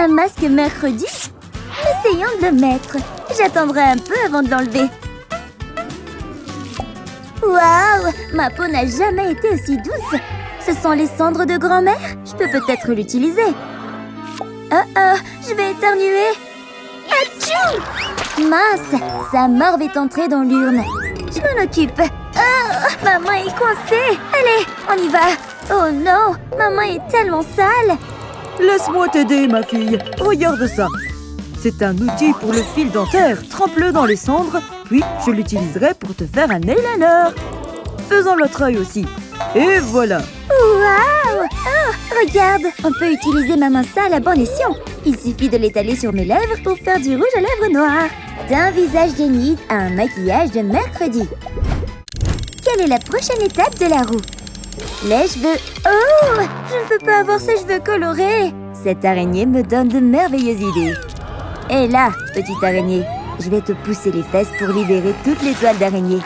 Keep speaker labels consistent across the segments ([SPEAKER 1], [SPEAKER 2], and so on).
[SPEAKER 1] Un masque mercredi? Essayons de le mettre. J'attendrai un peu avant de l'enlever. Waouh! Ma peau n'a jamais été aussi douce. Ce sont les cendres de grand-mère? Je peux peut-être l'utiliser. Oh, je vais éternuer. Atchou! Mince, sa morve est entrée dans l'urne. Je m'en occupe. Ma main est coincée. Allez, on y va. Oh non, ma main est tellement sale.
[SPEAKER 2] Laisse-moi t'aider, ma fille. Regarde ça. C'est un outil pour le fil dentaire. Trempe-le dans les cendres, puis je l'utiliserai pour te faire un eyeliner. Faisons l'autre œil aussi. Et voilà.
[SPEAKER 1] Waouh! Oh, regarde, on peut utiliser ma main sale à bon escient. Il suffit de l'étaler sur mes lèvres pour faire du rouge à lèvres noir. D'un visage d'Enid à un maquillage de mercredi. Quelle est la prochaine étape de la roue? Les cheveux. Oh! Je ne peux pas avoir ces cheveux colorés. Cette araignée me donne de merveilleuses idées. Et là, petite araignée, je vais te pousser les fesses pour libérer toutes les toiles d'araignée.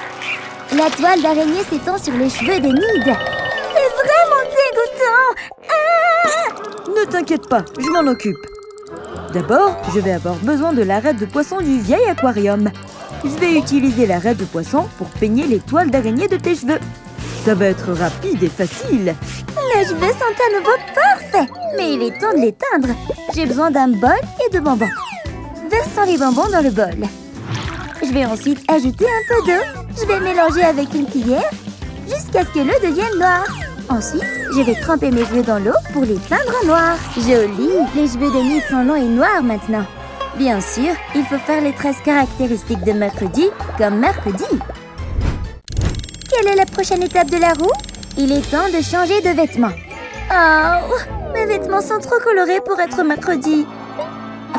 [SPEAKER 1] La toile d'araignée s'étend sur les cheveux d'Enid. C'est vraiment dégoûtant! Ah!
[SPEAKER 2] Ne t'inquiète pas, je m'en occupe. D'abord, je vais avoir besoin de l'arête de poisson du vieil aquarium. Je vais utiliser l'arête de poisson pour peigner les toiles d'araignée de tes cheveux. Ça va être rapide et facile.
[SPEAKER 1] Mes cheveux sont à nouveau parfaits. Mais il est temps de les teindre. J'ai besoin d'un bol et de bonbons. Versons les bonbons dans le bol. Je vais ensuite ajouter un peu d'eau. Je vais mélanger avec une cuillère jusqu'à ce que l'eau devienne noire. Ensuite, je vais tremper mes cheveux dans l'eau pour les teindre en noir. Joli! Les cheveux d'Enid sont longs et noirs maintenant. Bien sûr, il faut faire les tresses caractéristiques de mercredi comme mercredi. Quelle est la prochaine étape de la roue? Il est temps de changer de vêtements. Oh! Mes vêtements sont trop colorés pour être mercredi.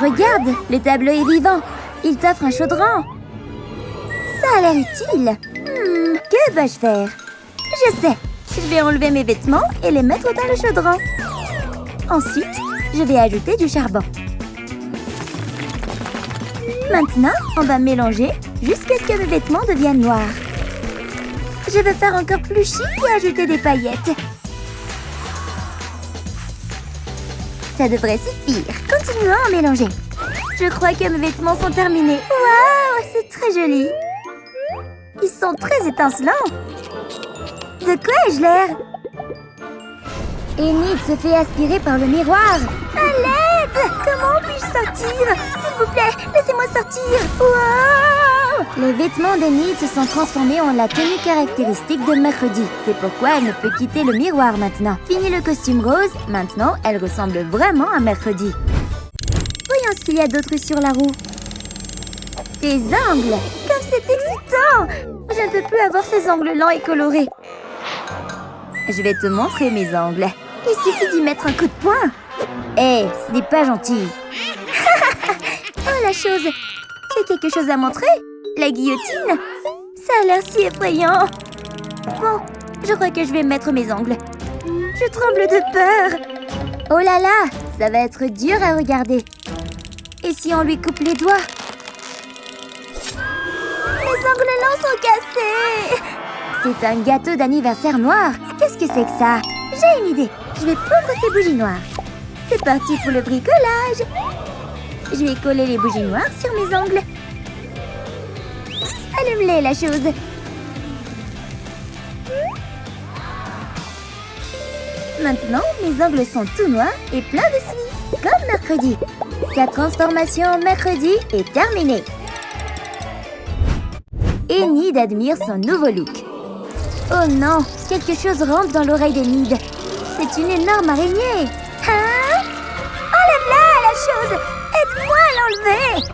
[SPEAKER 1] Regarde, le tableau est vivant. Il t'offre un chaudron. Ça a l'air utile. Que vais-je faire? Je sais. Je vais enlever mes vêtements et les mettre dans le chaudron. Ensuite, je vais ajouter du charbon. Maintenant, on va mélanger jusqu'à ce que mes vêtements deviennent noirs. Je veux faire encore plus chic et ajouter des paillettes. Ça devrait suffire. Continuons à mélanger. Je crois que mes vêtements sont terminés. Waouh, c'est très joli. Ils sont très étincelants. De quoi ai-je l'air? Enid se fait aspirer par le miroir. À l'aide! Comment puis-je sortir? S'il vous plaît, laissez-moi sortir. Wow! Les vêtements d'Enid se sont transformés en la tenue caractéristique de mercredi. C'est pourquoi elle ne peut quitter le miroir maintenant. Fini le costume rose, maintenant elle ressemble vraiment à mercredi. Voyons ce qu'il y a d'autre sur la roue. Tes ongles! Comme c'est excitant! Je ne peux plus avoir ces ongles lents et colorés. Je vais te montrer mes ongles. Il suffit d'y mettre un coup de poing. Hé, ce n'est pas gentil. Oh, la chose. Tu as quelque chose à montrer? La guillotine? Ça a l'air si effrayant. Bon, je crois que je vais mettre mes ongles. Je tremble de peur. Oh là là, ça va être dur à regarder. Et si on lui coupe les doigts? Mes ongles longs sont cassés. C'est un gâteau d'anniversaire noir. Qu'est-ce que c'est que ça? J'ai une idée. Je vais prendre ces bougies noires. C'est parti pour le bricolage. Je vais coller les bougies noires sur mes ongles. Allume-les, la chose. Maintenant, mes ongles sont tout noirs et pleins de cils, comme mercredi. Sa transformation en mercredi est terminée. Enid admire son nouveau look. Oh non, quelque chose rentre dans l'oreille d'Enid. C'est une énorme araignée. Hein? Enlève-la, la chose! Aide-moi à l'enlever!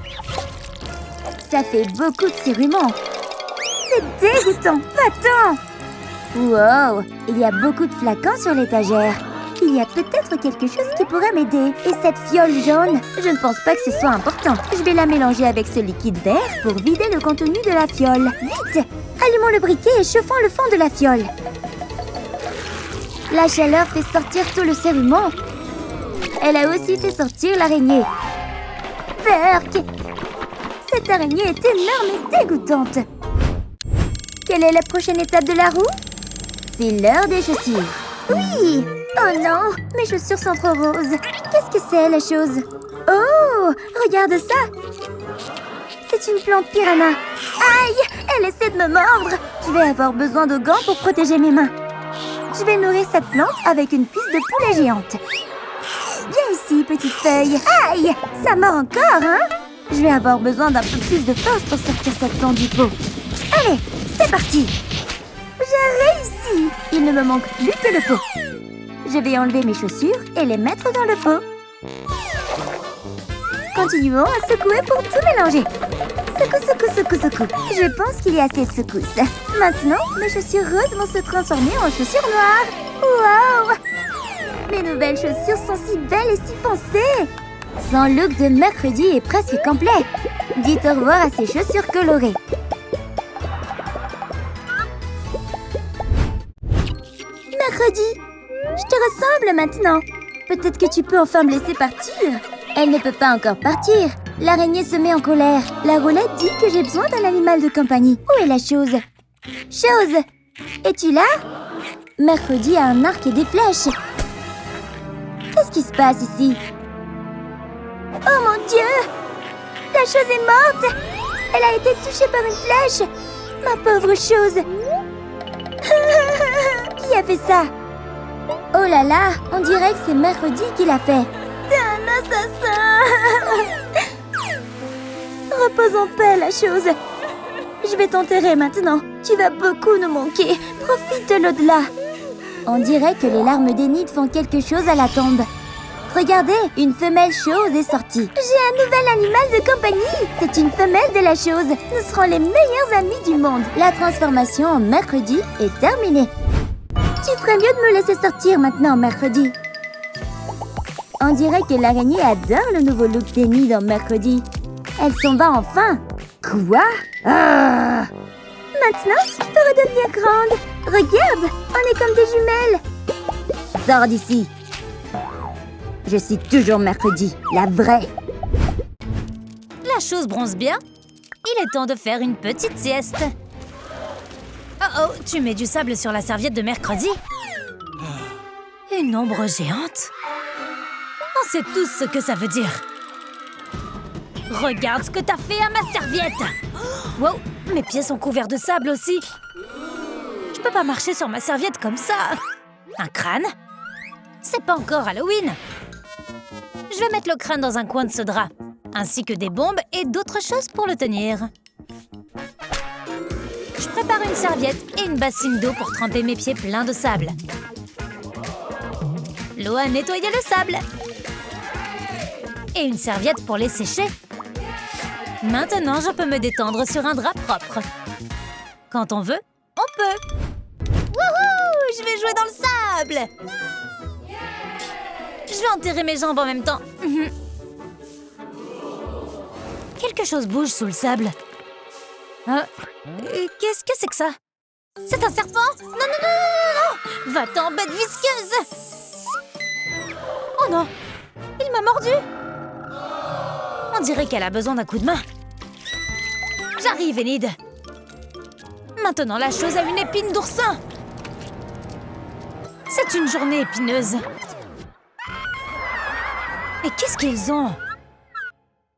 [SPEAKER 1] Ça fait beaucoup de serruments. C'est dégoûtant, va-t'en! Wow, il y a beaucoup de flacons sur l'étagère. Il y a peut-être quelque chose qui pourrait m'aider. Et cette fiole jaune, je ne pense pas que ce soit important. Je vais la mélanger avec ce liquide vert pour vider le contenu de la fiole. Vite! Allumons le briquet et chauffons le fond de la fiole. La chaleur fait sortir tout le cérument. Elle a aussi fait sortir l'araignée. Berk! Cette araignée est énorme et dégoûtante. Quelle est la prochaine étape de la roue? C'est l'heure des chaussures. Oui! Oh non! Mes chaussures sont trop roses. Qu'est-ce Qu'est-ce que c'est, la chose? Oh, regarde ça! C'est une plante piranha. Aïe, elle essaie de me mordre. Je vais avoir besoin de gants pour protéger mes mains. Je vais nourrir cette plante avec une cuisse de poulet géante. Viens ici, petite feuille. Aïe, ça mord encore, hein? Je vais avoir besoin d'un peu plus de force pour sortir cette plante du pot. Allez, c'est parti! J'ai réussi! Il ne me manque plus que le pot. Je vais enlever mes chaussures et les mettre dans le pot. Continuons à secouer pour tout mélanger. Secoue, secoue, secoue, secoue. Je pense qu'il y a assez de secousses. Maintenant, mes chaussures roses vont se transformer en chaussures noires. Waouh! Mes nouvelles chaussures sont si belles et si foncées. Son look de mercredi est presque complet. Dites au revoir à ces chaussures colorées. Mercredi, je te ressemble maintenant. Peut-être que tu peux enfin me laisser partir. Elle ne peut pas encore partir. L'araignée se met en colère. La roulette dit que j'ai besoin d'un animal de compagnie. Où est la chose? Chose, es-tu là? Mercredi a un arc et des flèches. Qu'est-ce qui se passe ici? Oh mon Dieu! La chose est morte! Elle a été touchée par une flèche! Ma pauvre chose! Qui a fait ça? Oh là là, on dirait que c'est Mercredi qui l'a fait. T'es un assassin! Repose en paix, la chose. Je vais t'enterrer maintenant. Tu vas beaucoup nous manquer. Profite de l'au-delà. On dirait que les larmes d'Enid font quelque chose à la tombe. Regardez, une femelle chose est sortie. J'ai un nouvel animal de compagnie. C'est une femelle de la chose. Nous serons les meilleurs amis du monde. La transformation en Mercredi est terminée. Tu ferais mieux de me laisser sortir maintenant, Mercredi. On dirait que l'araignée adore le nouveau look d'Enid dans Mercredi. Elle s'en va enfin. Quoi? Ah! Maintenant, je peux redevenir grande. Regarde, on est comme des jumelles. Sors d'ici. Je suis toujours Mercredi, la vraie.
[SPEAKER 3] La chose bronze bien. Il est temps de faire une petite sieste. Oh oh, tu mets du sable sur la serviette de Mercredi? Une ombre géante? On sait tous ce que ça veut dire. Regarde ce que t'as fait à ma serviette! Wow, mes pieds sont couverts de sable aussi. Je peux pas marcher sur ma serviette comme ça. Un crâne? C'est pas encore Halloween. Je vais mettre le crâne dans un coin de ce drap, ainsi que des bombes et d'autres choses pour le tenir. Je prépare une serviette et une bassine d'eau pour tremper mes pieds pleins de sable. L'eau a nettoyé le sable. Et une serviette pour les sécher. Maintenant, je peux me détendre sur un drap propre. Quand on veut, on peut. Wouhou! Je vais jouer dans le sable! Je vais enterrer mes jambes en même temps. Quelque chose bouge sous le sable. Qu'est-ce que c'est que ça? C'est un serpent? Non, non, non, non, non! Va-t'en, bête visqueuse! Oh non! Il m'a mordu! On dirait qu'elle a besoin d'un coup de main. J'arrive, Enid. Maintenant, la chose a une épine d'oursin. C'est une journée épineuse. Mais qu'est-ce qu'ils ont?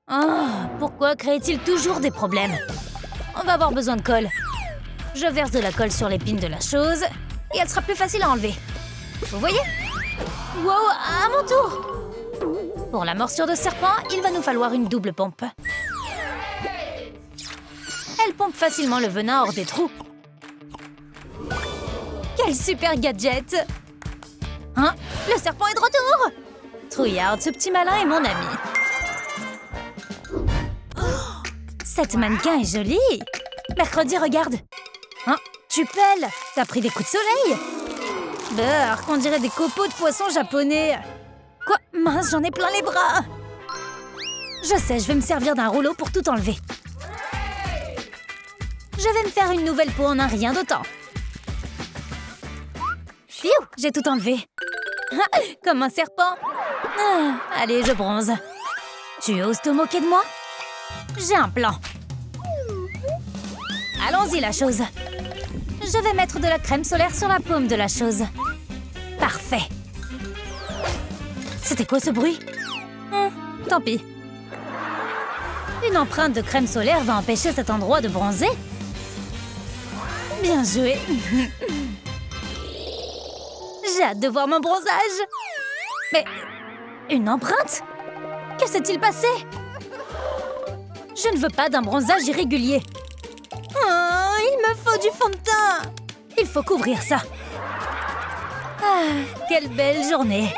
[SPEAKER 3] Oh, pourquoi créent-ils toujours des problèmes? On va avoir besoin de colle. Je verse de la colle sur l'épine de la chose et elle sera plus facile à enlever. Vous voyez? Wow, à mon tour! Pour la morsure de serpent, il va nous falloir une double pompe. Elle pompe facilement le venin hors des trous. Quel super gadget! Hein? Le serpent est de retour! Trouillard, ce petit malin est mon ami. Oh, cette mannequin est jolie! Mercredi, regarde! Hein? Tu pèles! T'as pris des coups de soleil! Burk, on dirait des copeaux de poissons japonais! Quoi? Mince, j'en ai plein les bras! Je sais, je vais me servir d'un rouleau pour tout enlever. Je vais me faire une nouvelle peau en un rien de temps. Pfiou, j'ai tout enlevé. Comme un serpent. Allez, je bronze. Tu oses te moquer de moi? J'ai un plan. Allons-y, la chose. Je vais mettre de la crème solaire sur la paume de la chose. Parfait. C'était quoi ce bruit? Tant pis. Une empreinte de crème solaire va empêcher cet endroit de bronzer? Bien joué. J'ai hâte de voir mon bronzage. Mais une empreinte? Que s'est-il passé? Je ne veux pas d'un bronzage irrégulier. Oh, il me faut du fond de teint. Il faut couvrir ça. Ah, quelle belle journée.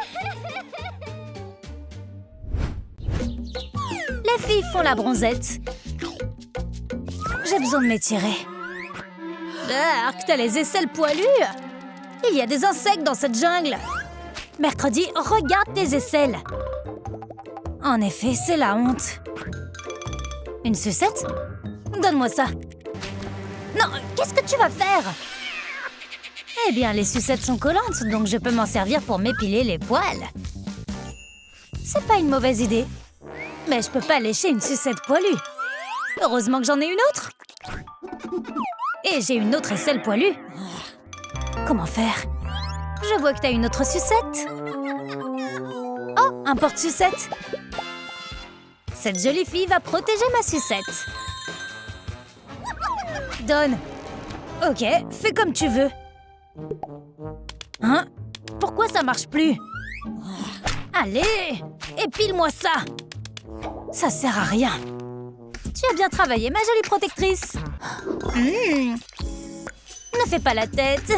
[SPEAKER 3] Les filles font la bronzette. J'ai besoin de m'étirer. Arc, t'as les aisselles poilues. Il y a des insectes dans cette jungle. Mercredi, regarde tes aisselles. En effet, c'est la honte. Une sucette? Donne-moi ça. Non, qu'est-ce que tu vas faire? Eh bien, les sucettes sont collantes, donc je peux m'en servir pour m'épiler les poils. C'est pas une mauvaise idée. Mais je peux pas lécher une sucette poilue. Heureusement que j'en ai une autre. Et j'ai une autre aisselle poilue. Comment faire? Je vois que t'as une autre sucette. Oh, un porte-sucette. Cette jolie fille va protéger ma sucette. Donne. Ok, fais comme tu veux. Hein? Pourquoi ça marche plus? Allez, épile-moi ça. Ça sert à rien. Tu as bien travaillé, ma jolie protectrice. Ne fais pas la tête.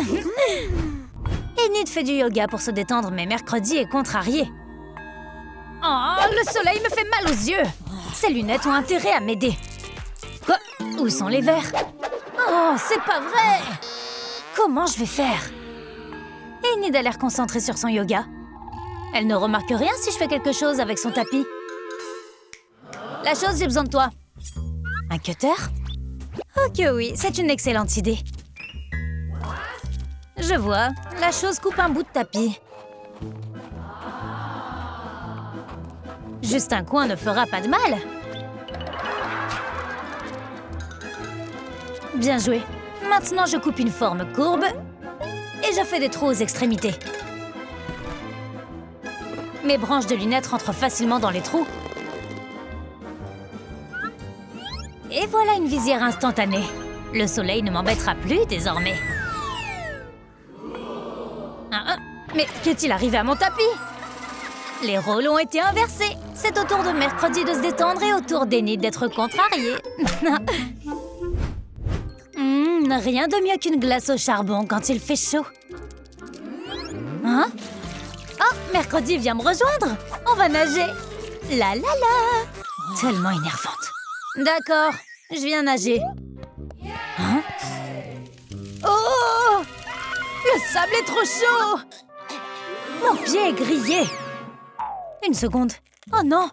[SPEAKER 3] Enid fait du yoga pour se détendre, mais mercredi est contrarié. Oh, le soleil me fait mal aux yeux. Ces lunettes ont intérêt à m'aider. Quoi? Où sont les verres? Oh, c'est pas vrai. Comment je vais faire? Enid a l'air concentrée sur son yoga. Elle ne remarque rien si je fais quelque chose avec son tapis. La chose, j'ai besoin de toi. Un cutter? Ok, oui, c'est une excellente idée. Je vois, la chose coupe un bout de tapis. Juste un coin ne fera pas de mal. Bien joué. Maintenant, je coupe une forme courbe et je fais des trous aux extrémités. Mes branches de lunettes rentrent facilement dans les trous. Et voilà une visière instantanée. Le soleil ne m'embêtera plus désormais. Mais qu'est-il arrivé à mon tapis? Les rôles ont été inversés. C'est au tour de mercredi de se détendre et au tour d'Enid d'être contrarié. Rien de mieux qu'une glace au charbon quand il fait chaud. Hein? Oh, mercredi vient me rejoindre. On va nager. La la la. Tellement énervante. D'accord, je viens nager. Hein? Oh! Le sable est trop chaud! Mon pied est grillé. Une seconde. Oh non!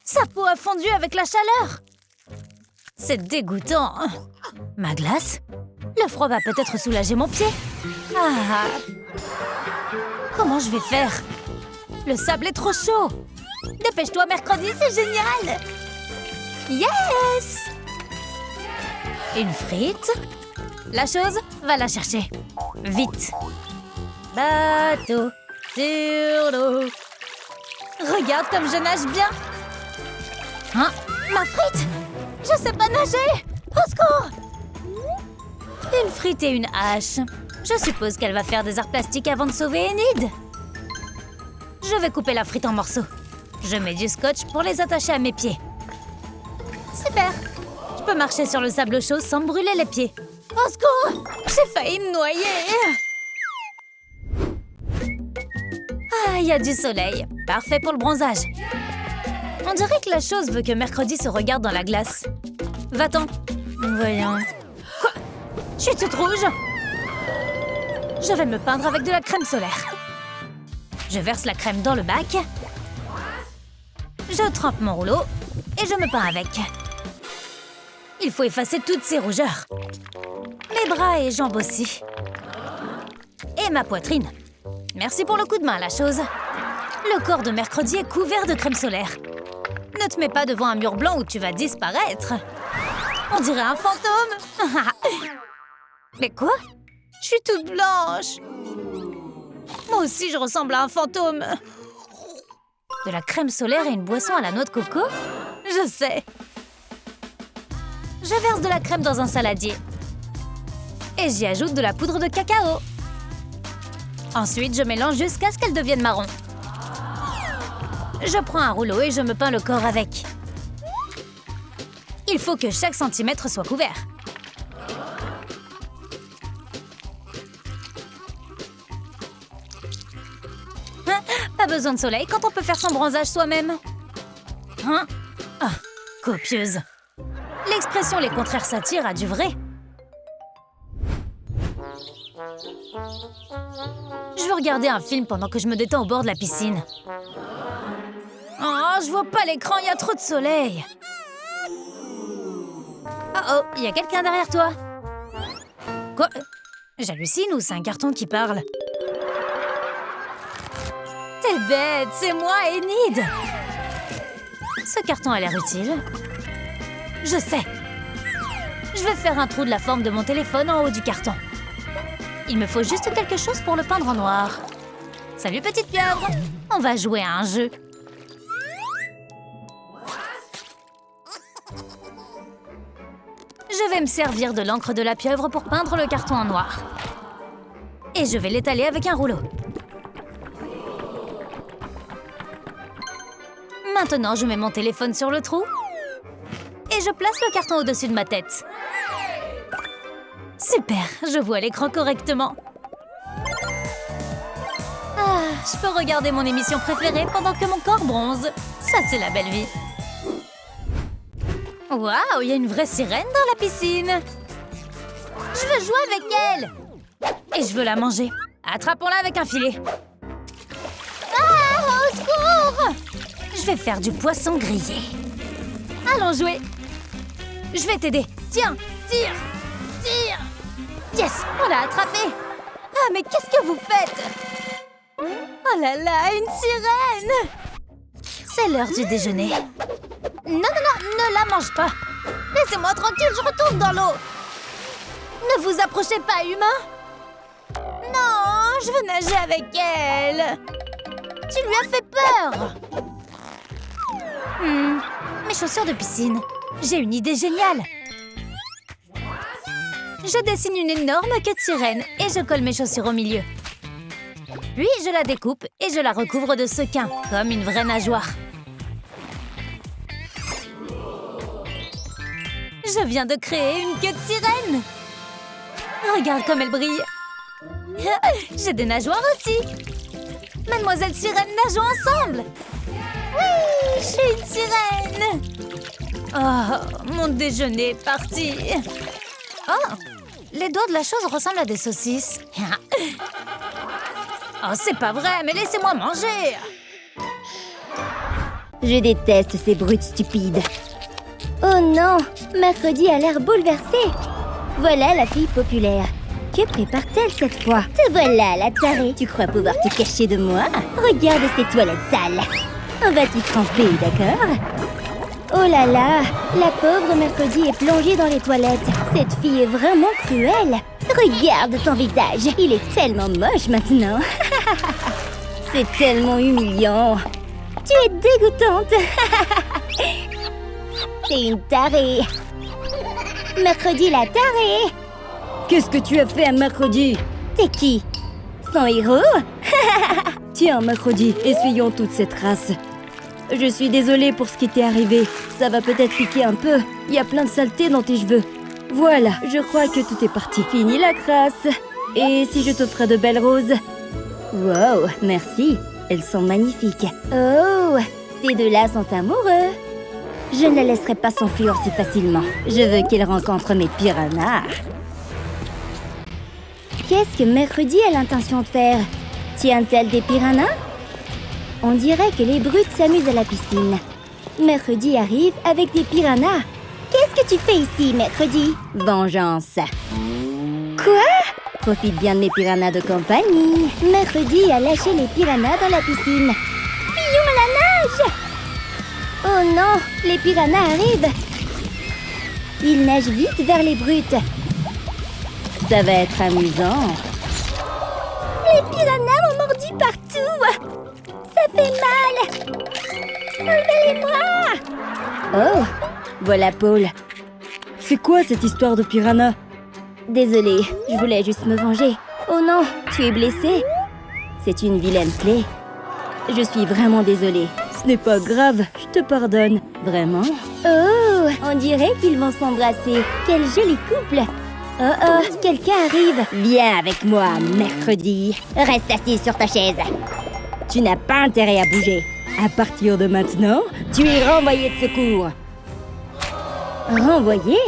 [SPEAKER 3] Sa peau a fondu avec la chaleur. C'est dégoûtant. Ma glace? Le froid va peut-être soulager mon pied. Ah! Comment je vais faire? Le sable est trop chaud. Dépêche-toi, mercredi, c'est génial! Yes! Une frite? La chose, va la chercher. Vite. Bateau sur l'eau. Regarde comme je nage bien. Hein? Ma frite? Je sais pas nager. Au secours! Une frite et une hache. Je suppose qu'elle va faire des arts plastiques avant de sauver Enid. Je vais couper la frite en morceaux. Je mets du scotch pour les attacher à mes pieds. Super! Je peux marcher sur le sable chaud sans me brûler les pieds. Au secours! J'ai failli me noyer! Ah, il y a du soleil. Parfait pour le bronzage. On dirait que la chose veut que mercredi se regarde dans la glace. Va-t'en. Voyons. Quoi? Je suis toute rouge! Je vais me peindre avec de la crème solaire. Je verse la crème dans le bac. Je trempe mon rouleau et je me peins avec. Il faut effacer toutes ces rougeurs. Mes bras et jambes aussi. Et ma poitrine. Merci pour le coup de main, la chose. Le corps de mercredi est couvert de crème solaire. Ne te mets pas devant un mur blanc où tu vas disparaître. On dirait un fantôme. Mais quoi? Je suis toute blanche. Moi aussi, je ressemble à un fantôme. De la crème solaire et une boisson à la noix de coco? Je sais. Je verse de la crème dans un saladier. Et j'y ajoute de la poudre de cacao. Ensuite, je mélange jusqu'à ce qu'elle devienne marron. Je prends un rouleau et je me peins le corps avec. Il faut que chaque centimètre soit couvert. Hein? Pas besoin de soleil quand on peut faire son bronzage soi-même. Hein? Ah, copieuse. L'expression « les contraires s'attirent » a du vrai. Je veux regarder un film pendant que je me détends au bord de la piscine. Oh, je vois pas l'écran, il y a trop de soleil. Oh, il y a quelqu'un derrière toi. Quoi? J'hallucine ou c'est un carton qui parle? T'es bête, c'est moi, Enid. Ce carton a l'air utile. Je sais. Je vais faire un trou de la forme de mon téléphone en haut du carton. Il me faut juste quelque chose pour le peindre en noir. Salut, petite pieuvre. On va jouer à un jeu. Je vais me servir de l'encre de la pieuvre pour peindre le carton en noir. Et je vais l'étaler avec un rouleau. Maintenant, je mets mon téléphone sur le trou. Et je place le carton au-dessus de ma tête. Super, je vois l'écran correctement. Ah, je peux regarder mon émission préférée pendant que mon corps bronze. Ça, c'est la belle vie. Waouh, il y a une vraie sirène dans la piscine. Je veux jouer avec elle. Et je veux la manger. Attrapons-la avec un filet. Ah, au secours! Je vais faire du poisson grillé. Allons jouer. Je vais t'aider. Tiens, tire, tire. Yes, on l'a attrapé. Ah, mais qu'est-ce que vous faites? Oh là là, une sirène. C'est l'heure du déjeuner. Non, non, non, ne la mange pas. Laissez-moi tranquille, je retourne dans l'eau. Ne vous approchez pas, humain. Non, je veux nager avec elle. Tu lui as fait peur. Mes chaussures de piscine. J'ai une idée géniale. Je dessine une énorme queue de sirène et je colle mes chaussures au milieu. Puis je la découpe et je la recouvre de sequins, comme une vraie nageoire. Je viens de créer une queue de sirène. Regarde comme elle brille. J'ai des nageoires aussi. Mademoiselle Sirène, nageons ensemble. Oui, je suis une sirène. Oh, mon déjeuner est parti. Oh, les doigts de la chose ressemblent à des saucisses. Oh, c'est pas vrai, mais laissez-moi manger.
[SPEAKER 1] Je déteste ces brutes stupides. Oh non, Mercredi a l'air bouleversée. Voilà la fille populaire. Que prépare-t-elle cette fois? Te voilà, la tarée. Tu crois pouvoir te cacher de moi? Regarde ces toilettes sales. On va t'y tremper, d'accord? Oh là là, la pauvre Mercredi est plongée dans les toilettes. Cette fille est vraiment cruelle. Regarde ton visage, il est tellement moche maintenant. C'est tellement humiliant. Tu es dégoûtante. T'es une tarée. Mercredi la tarée.
[SPEAKER 2] Qu'est-ce que tu as fait à Mercredi?
[SPEAKER 1] T'es qui? Son héros?
[SPEAKER 2] Tiens, Mercredi, essuyons toute cette race. Je suis désolée pour ce qui t'est arrivé. Ça va peut-être piquer un peu. Il y a plein de saleté dans tes cheveux. Voilà, je crois que tout est parti. Fini la crasse. Et si je t'offrais de belles roses?
[SPEAKER 1] Wow, merci. Elles sont magnifiques. Oh, ces deux-là sont amoureux. Je ne la laisserai pas s'enfuir si facilement. Je veux qu'il rencontre mes piranhas. Qu'est-ce que Mercredi a l'intention de faire? Tient-elle des piranhas? On dirait que les brutes s'amusent à la piscine. Mercredi arrive avec des piranhas. Qu'est-ce que tu fais ici, Mercredi? Vengeance. Quoi? Profite bien de mes piranhas de compagnie. Mercredi a lâché les piranhas dans la piscine. Fillon à la nage! Oh non, les piranhas arrivent. Ils nagent vite vers les brutes. Ça va être amusant. Les piranhas m'ont mordu partout. Ça fait mal. Oh, voilà Paul.
[SPEAKER 2] C'est quoi cette histoire de piranha?
[SPEAKER 1] Désolée, je voulais juste me venger. Oh non, tu es blessé? C'est une vilaine plaie. Je suis vraiment désolée.
[SPEAKER 2] Ce n'est pas grave, je te pardonne. Vraiment?
[SPEAKER 1] Oh, on dirait qu'ils vont s'embrasser. Quel joli couple. Oh oh, quelqu'un arrive. Viens avec moi, mercredi. Reste assis sur ta chaise. Tu n'as pas intérêt à bouger.
[SPEAKER 2] À partir de maintenant,
[SPEAKER 1] Tu es renvoyé de secours. Renvoyé?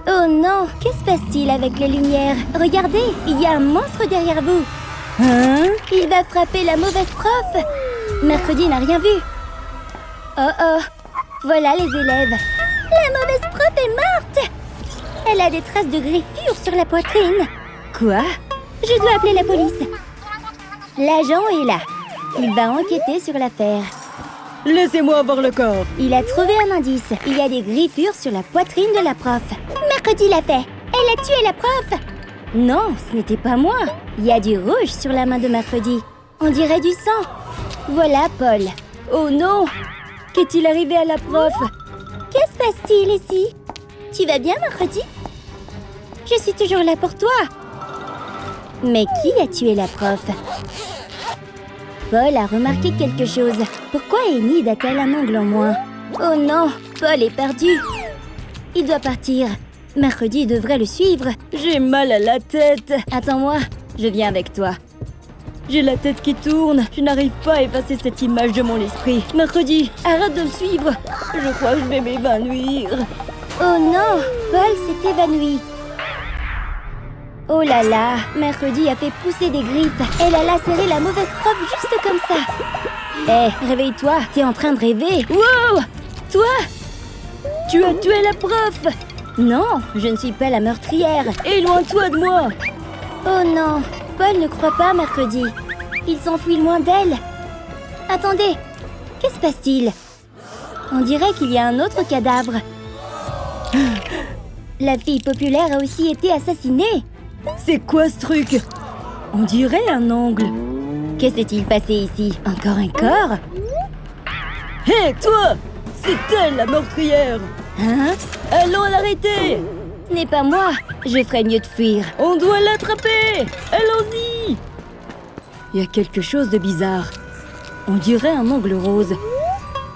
[SPEAKER 1] Oh non, que se passe-t-il avec les lumières? Regardez, il y a un monstre derrière vous.
[SPEAKER 2] hein?
[SPEAKER 1] Il va frapper la mauvaise prof. Mercredi n'a rien vu. Oh oh, voilà les élèves. La mauvaise prof est morte. Elle a des traces de griffures sur la poitrine. Quoi? Je dois appeler la police. L'agent est là. Il va enquêter sur l'affaire.
[SPEAKER 2] Laissez-moi voir le corps.
[SPEAKER 1] Il a trouvé un indice. Il y a des griffures sur la poitrine de la prof. Mercredi l'a fait. Elle a tué la prof. Non, ce n'était pas moi. Il y a du rouge sur la main de Mercredi. On dirait du sang. Voilà Paul.
[SPEAKER 2] Oh non! Qu'est-il arrivé à la prof?
[SPEAKER 1] Que se passe-t-il ici? Tu vas bien, Mercredi? Je suis toujours là pour toi. Mais qui a tué la prof? Paul a remarqué quelque chose. Pourquoi Enid a-t-elle un ongle en moins? Oh non, Paul est perdu. Il doit partir. Mercredi devrait le suivre.
[SPEAKER 2] J'ai mal à la tête.
[SPEAKER 1] Attends-moi, je viens avec toi.
[SPEAKER 2] J'ai la tête qui tourne. Je n'arrive pas à effacer cette image de mon esprit. Mercredi, arrête de me suivre. Je crois que je vais m'évanouir.
[SPEAKER 1] Oh non, Paul s'est évanoui. Oh là là, Mercredi a fait pousser des griffes. Elle a lacéré la mauvaise prof juste comme ça. Hé, réveille-toi, t'es en train de rêver.
[SPEAKER 2] Wow! Toi? Tu as tué la prof!
[SPEAKER 1] Non, je ne suis pas la meurtrière.
[SPEAKER 2] Éloigne-toi de moi!
[SPEAKER 1] Oh non, Paul ne croit pas Mercredi. Il s'enfuit loin d'elle. Attendez, que se passe-t-il? On dirait qu'il y a un autre cadavre. La fille populaire a aussi été assassinée.
[SPEAKER 2] C'est quoi ce truc? On dirait un ongle.
[SPEAKER 1] Que s'est-il passé ici? Encore un corps?
[SPEAKER 2] Hé, toi! C'est elle la meurtrière!
[SPEAKER 1] Hein?
[SPEAKER 2] Allons l'arrêter!
[SPEAKER 1] Ce n'est pas moi. Je ferais mieux de fuir.
[SPEAKER 2] On doit l'attraper! Allons-y! Il y a quelque chose de bizarre. On dirait un ongle rose.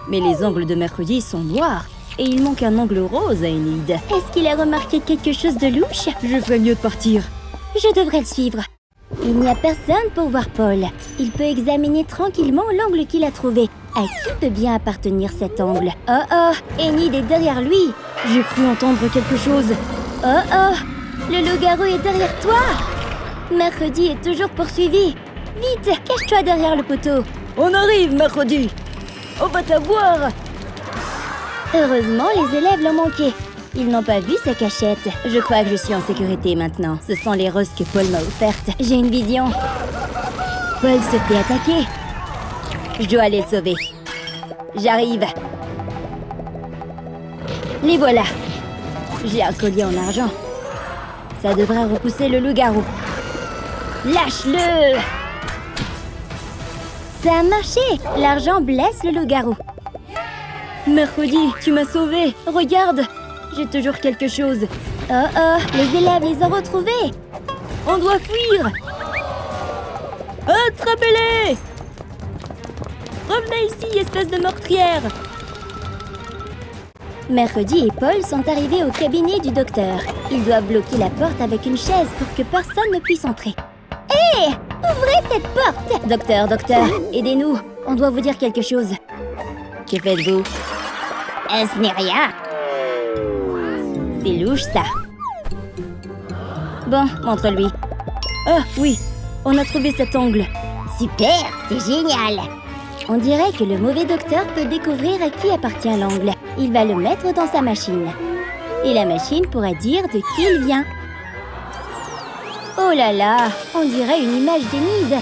[SPEAKER 2] Mais les ongles de Mercredi sont noirs. Et il manque un ongle rose à Enid.
[SPEAKER 1] Est-ce qu'il a remarqué quelque chose de louche?
[SPEAKER 2] Je ferais mieux de partir.
[SPEAKER 1] Je devrais le suivre. Il n'y a personne pour voir Paul. Il peut examiner tranquillement l'angle qu'il a trouvé. À qui peut bien appartenir cet angle? Oh oh, Enid est derrière lui.
[SPEAKER 2] J'ai cru entendre quelque chose.
[SPEAKER 1] Oh oh, le loup-garou est derrière toi. Mercredi est toujours poursuivi. Vite, cache-toi derrière le poteau.
[SPEAKER 2] On arrive, Mercredi! On va t'avoir!
[SPEAKER 1] Heureusement, les élèves l'ont manqué. Ils n'ont pas vu sa cachette. Je crois que je suis en sécurité maintenant. Ce sont les roses que Paul m'a offertes. J'ai une vision. Paul se fait attaquer. Je dois aller le sauver. J'arrive. Les voilà. J'ai un collier en argent. Ça devrait repousser le loup-garou. Lâche-le! Ça a marché. L'argent blesse le loup-garou.
[SPEAKER 2] Mercredi, tu m'as sauvée.
[SPEAKER 1] Regarde, j'ai toujours quelque chose. Oh oh, les élèves les ont retrouvés.
[SPEAKER 2] On doit fuir. Attrapez-les! Revenez ici, espèce de meurtrière!
[SPEAKER 1] Mercredi et Paul sont arrivés au cabinet du docteur. Ils doivent bloquer la porte avec une chaise pour que personne ne puisse entrer. Hé! Ouvrez cette porte! Docteur, aidez-nous. On doit vous dire quelque chose. Que faites-vous? Ce n'est rien. C'est louche, ça. Bon, montre-lui.
[SPEAKER 2] Ah oui, on a trouvé cet ongle.
[SPEAKER 1] Super, c'est génial. On dirait que le mauvais docteur peut découvrir à qui appartient l'angle. Il va le mettre dans sa machine. Et la machine pourra dire de qui il vient. Oh là là, on dirait une image d'Enid.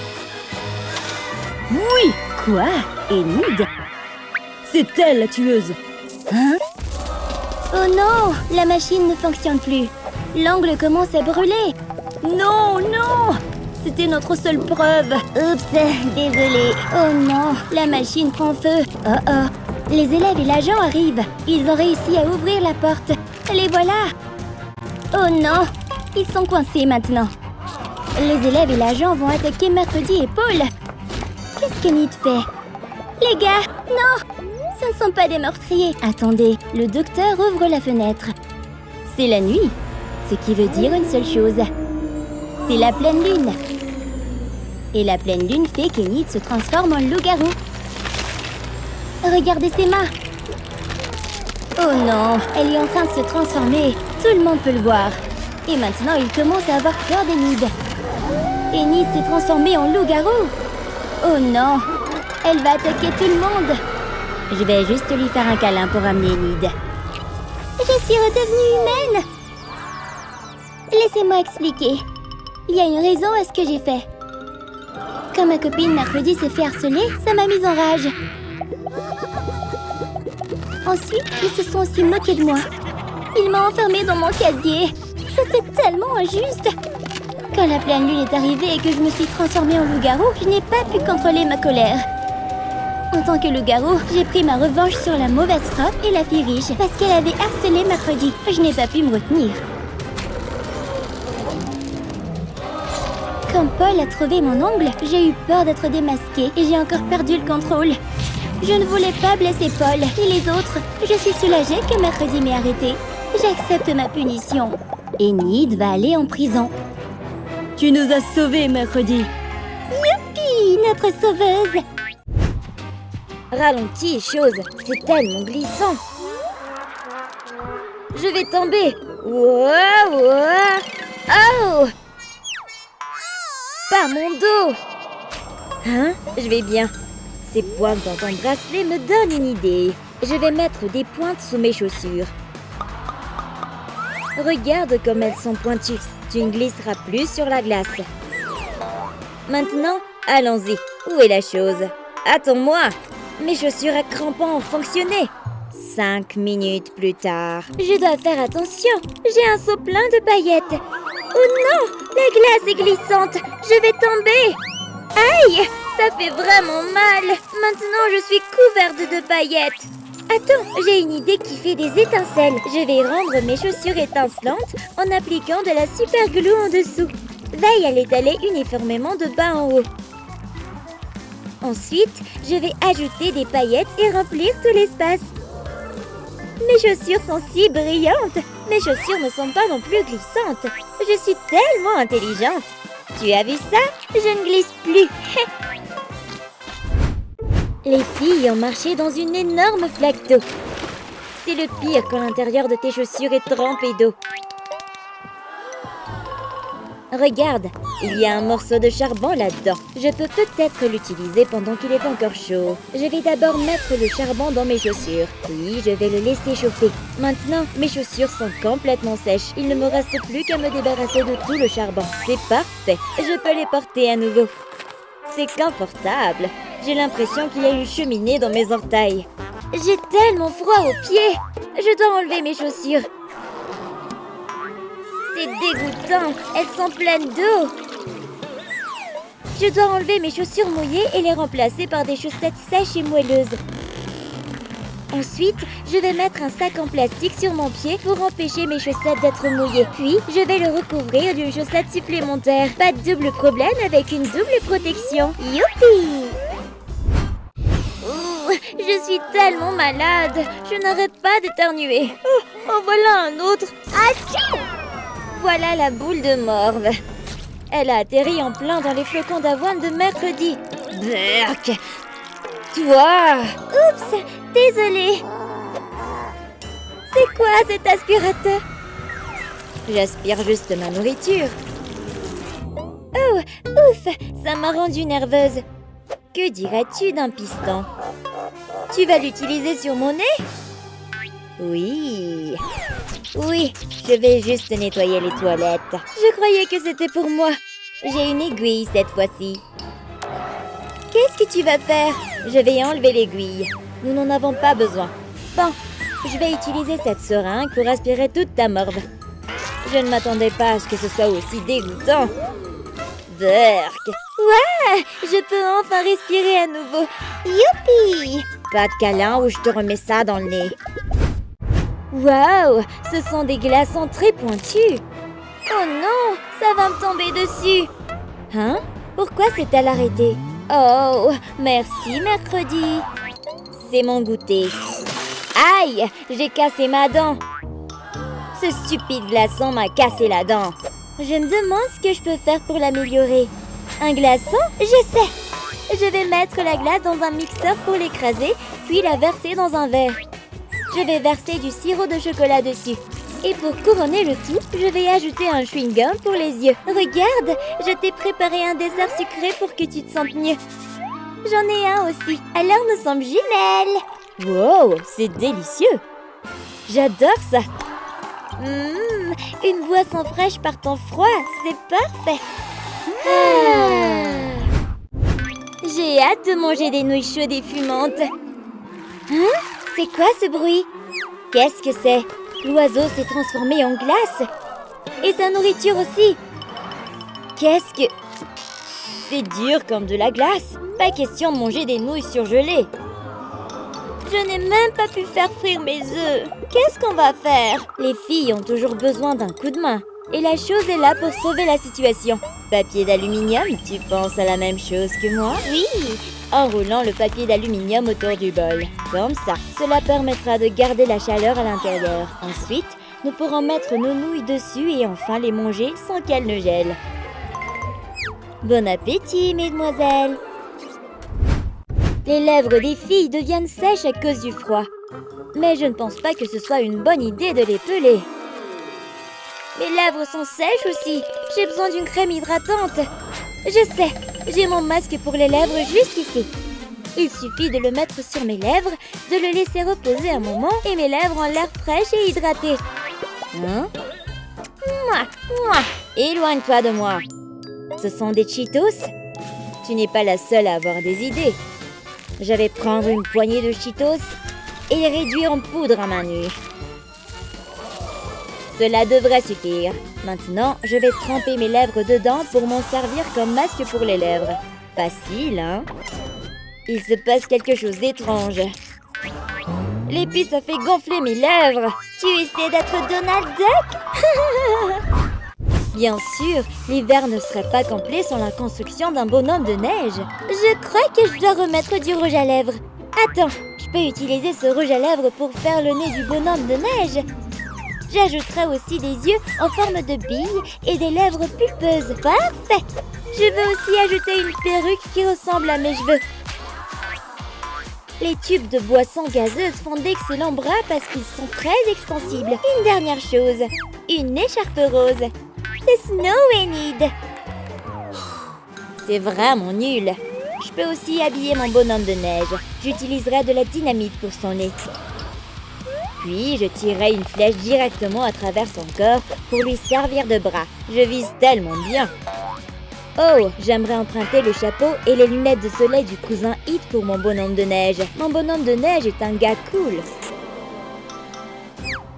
[SPEAKER 2] Oui!
[SPEAKER 1] Quoi? Enid?
[SPEAKER 2] C'est elle la tueuse.
[SPEAKER 1] Hein? Oh non, la machine ne fonctionne plus. L'angle commence à brûler.
[SPEAKER 2] Non, non!
[SPEAKER 1] C'était notre seule preuve. Oups, désolée. Oh non, la machine prend feu. Oh oh. Les élèves et l'agent arrivent. Ils ont réussi à ouvrir la porte. Les voilà. Oh non, ils sont coincés maintenant. Les élèves et l'agent vont attaquer Mercredi et Paul. Qu'est-ce qu'Enid fait? Les gars, non! Ce ne sont pas des meurtriers. Attendez, le docteur ouvre la fenêtre. C'est la nuit, ce qui veut dire une seule chose. C'est la pleine lune. Et la pleine lune fait qu'Enid se transforme en loup-garou. Regardez ses mains. Oh non, elle est en train de se transformer. Tout le monde peut le voir. Et maintenant, il commence à avoir peur d'Enid. Enid s'est transformée en loup-garou. Oh non, elle va attaquer tout le monde. Je vais juste lui faire un câlin pour amener Enid. Je suis redevenue humaine. Laissez-moi expliquer. Il y a une raison à ce que j'ai fait. Quand ma copine Mercredi s'est fait harceler, ça m'a mise en rage. Ensuite, ils se sont aussi moqués de moi. Ils m'ont enfermée dans mon casier. C'était tellement injuste. Quand la pleine lune est arrivée et que je me suis transformée en loup-garou, je n'ai pas pu contrôler ma colère. En tant que loup-garou, j'ai pris ma revanche sur la mauvaise prof et la fille riche parce qu'elle avait harcelé Mercredi. Je n'ai pas pu me retenir. Quand Paul a trouvé mon ongle, j'ai eu peur d'être démasquée et j'ai encore perdu le contrôle. Je ne voulais pas blesser Paul et les autres. Je suis soulagée que Mercredi m'ait arrêtée. J'accepte ma punition. Enid va aller en prison. Tu nous as sauvés, Mercredi. Youpi, notre sauveuse.
[SPEAKER 3] Ralentis, chose, c'est tellement glissant. Je vais tomber. Wow, wow. Oh! Pas mon dos. Hein? Je vais bien. Ces pointes dans ton bracelet me donnent une idée. Je vais mettre des pointes sous mes chaussures. Regarde comme elles sont pointues. Tu ne glisseras plus sur la glace. Maintenant, allons-y. Où est la chose? Attends-moi. Mes chaussures à crampons ont fonctionné. 5 minutes plus tard. Je dois faire attention. J'ai un seau plein de paillettes. Oh non! La glace est glissante. Je vais tomber. Aïe! Ça fait vraiment mal. Maintenant, je suis couverte de paillettes. Attends, j'ai une idée qui fait des étincelles. Je vais rendre mes chaussures étincelantes en appliquant de la super glue en dessous. Veille à l'étaler uniformément de bas en haut. Ensuite, je vais ajouter des paillettes et remplir tout l'espace. Mes chaussures sont si brillantes. Mes chaussures ne sont pas non plus glissantes. Je suis tellement intelligente. Tu as vu ça? Je ne glisse plus. Les filles ont marché dans une énorme flaque d'eau. C'est le pire quand l'intérieur de tes chaussures est trempé d'eau. Regarde, il y a un morceau de charbon là-dedans. Je peux peut-être l'utiliser pendant qu'il est encore chaud. Je vais d'abord mettre le charbon dans mes chaussures. Puis, je vais le laisser chauffer. Maintenant, mes chaussures sont complètement sèches. Il ne me reste plus qu'à me débarrasser de tout le charbon. C'est parfait. Je peux les porter à nouveau. C'est confortable. J'ai l'impression qu'il y a une cheminée dans mes orteils. J'ai tellement froid aux pieds. Je dois enlever mes chaussures. C'est dégoûtant. Elles sont pleines d'eau. Je dois enlever mes chaussures mouillées et les remplacer par des chaussettes sèches et moelleuses. Ensuite, je vais mettre un sac en plastique sur mon pied pour empêcher mes chaussettes d'être mouillées. Puis, je vais le recouvrir d'une chaussette supplémentaire. Pas de double problème avec une double protection. Youpi! Je suis tellement malade. Je n'arrête pas d'éternuer. Oh, voilà un autre. Achou! Voilà la boule de morve. Elle a atterri en plein dans les flocons d'avoine de Mercredi. Berk! Toi! Oups! Désolée. C'est quoi cet aspirateur? J'aspire juste ma nourriture. Oh, ouf! Ça m'a rendue nerveuse. Que dirais-tu d'un piston? Tu vas l'utiliser sur mon nez? Oui. Oui, je vais juste nettoyer les toilettes. Je croyais que c'était pour moi. J'ai une aiguille cette fois-ci. Qu'est-ce que tu vas faire? Je vais enlever l'aiguille. Nous n'en avons pas besoin. Bon, je vais utiliser cette seringue pour aspirer toute ta morve. Je ne m'attendais pas à ce que ce soit aussi dégoûtant.
[SPEAKER 1] Burk. Ouais, je peux enfin respirer à nouveau. Youpi! Pas de câlin ou je te remets ça dans le nez. Waouh, ce sont des glaçons très pointus. Oh non, ça va me tomber dessus. Hein? Pourquoi s'est-elle arrêtée? Oh, merci mercredi. C'est mon goûter. Aïe, j'ai cassé ma dent. Ce stupide glaçon m'a cassé la dent. Je me demande ce que je peux faire pour l'améliorer. Un glaçon? Je sais. Je vais mettre la glace dans un mixeur pour l'écraser, puis la verser dans un verre. Je vais verser du sirop de chocolat dessus. Et pour couronner le tout, je vais ajouter un chewing-gum pour les yeux. Regarde, je t'ai préparé un dessert sucré pour que tu te sentes mieux. J'en ai un aussi, alors nous sommes jumelles. Wow, c'est délicieux. J'adore ça. Une boisson fraîche par temps froid, c'est parfait. J'ai hâte de manger des nouilles chaudes et fumantes. Hein? C'est quoi ce bruit? Qu'est-ce que c'est? L'oiseau s'est transformé en glace. Et sa nourriture aussi. Qu'est-ce que... C'est dur comme de la glace. Pas question de manger des nouilles surgelées. Je n'ai même pas pu faire frire mes œufs. Qu'est-ce qu'on va faire? Les filles ont toujours besoin d'un coup de main. Et la chose est là pour sauver la situation. Papier d'aluminium, tu penses à la même chose que moi? Oui! En roulant le papier d'aluminium autour du bol. Comme ça. Cela permettra de garder la chaleur à l'intérieur. Ensuite, nous pourrons mettre nos nouilles dessus et enfin les manger sans qu'elles ne gèlent. Bon appétit, mesdemoiselles! Les lèvres des filles deviennent sèches à cause du froid. Mais je ne pense pas que ce soit une bonne idée de les peler. Mes lèvres sont sèches aussi. J'ai besoin d'une crème hydratante. Je sais, j'ai mon masque pour les lèvres juste ici. Il suffit de le mettre sur mes lèvres, de le laisser reposer un moment et mes lèvres ont l'air fraîches et hydratées. Hein? Mouah, mouah. Éloigne-toi de moi. Ce sont des Cheetos? Tu n'es pas la seule à avoir des idées. Je vais prendre une poignée de Cheetos et les réduire en poudre à main nue. Cela devrait suffire. Maintenant, je vais tremper mes lèvres dedans pour m'en servir comme masque pour les lèvres. Facile, hein? Il se passe quelque chose d'étrange. L'épice a fait gonfler mes lèvres. Tu essaies d'être Donald Duck? Bien sûr, l'hiver ne serait pas complet sans la construction d'un bonhomme de neige. Je crois que je dois remettre du rouge à lèvres. Attends, je peux utiliser ce rouge à lèvres pour faire le nez du bonhomme de neige. J'ajouterai aussi des yeux en forme de billes et des lèvres pulpeuses. Parfait! Je veux aussi ajouter une perruque qui ressemble à mes cheveux. Les tubes de boissons gazeuses font d'excellents bras parce qu'ils sont très extensibles. Une dernière chose, une écharpe rose. C'est Snow Enid. C'est vraiment nul. Je peux aussi habiller mon bonhomme de neige. J'utiliserai de la dynamite pour son nez. Puis, je tirerai une flèche directement à travers son corps pour lui servir de bras. Je vise tellement bien. Oh, j'aimerais emprunter le chapeau et les lunettes de soleil du cousin Hit pour mon bonhomme de neige. Mon bonhomme de neige est un gars cool.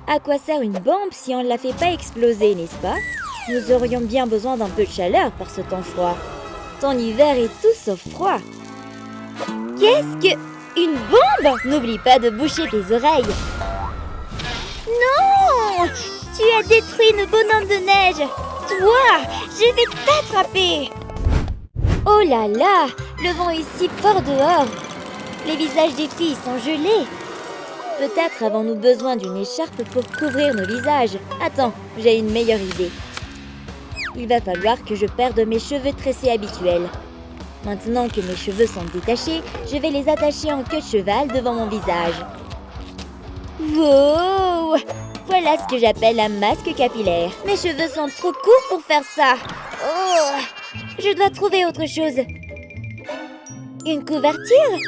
[SPEAKER 1] À quoi sert une bombe si on ne la fait pas exploser, n'est-ce pas? Nous aurions bien besoin d'un peu de chaleur par ce temps froid. Ton hiver est tout sauf froid. Qu'est-ce que... Une bombe? N'oublie pas de boucher tes oreilles. Non! Tu as détruit le bonhomme de neige. Toi, je vais t'attraper. Oh là là, le vent est si fort dehors. Les visages des filles sont gelés. Peut-être avons-nous besoin d'une écharpe pour couvrir nos visages. Attends, j'ai une meilleure idée. Il va falloir que je perde mes cheveux tressés habituels. Maintenant que mes cheveux sont détachés, je vais les attacher en queue de cheval devant mon visage. Wow! Voilà ce que j'appelle un masque capillaire. Mes cheveux sont trop courts pour faire ça. Oh! Je dois trouver autre chose. Une couverture?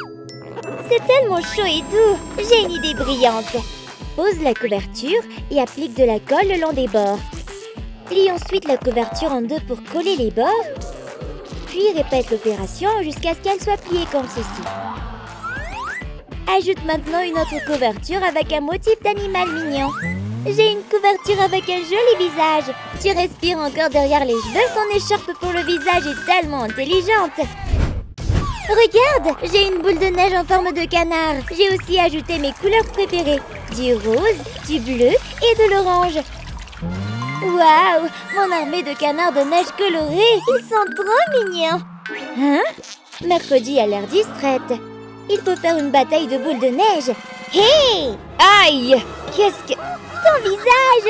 [SPEAKER 1] C'est tellement chaud et doux. J'ai une idée brillante. Pose la couverture et applique de la colle le long des bords. Plie ensuite la couverture en deux pour coller les bords. Puis répète l'opération jusqu'à ce qu'elle soit pliée comme ceci. Ajoute maintenant une autre couverture avec un motif d'animal mignon. J'ai une couverture avec un joli visage. Tu respires encore derrière les cheveux, ton écharpe pour le visage est tellement intelligente. Regarde, j'ai une boule de neige en forme de canard. J'ai aussi ajouté mes couleurs préférées. Du rose, du bleu et de l'orange. Waouh, mon armée de canards de neige colorés. Ils sont trop mignons. Hein? Mercredi a l'air distraite. Il faut faire une bataille de boules de neige. Hé! Aïe! Qu'est-ce que... Ton visage!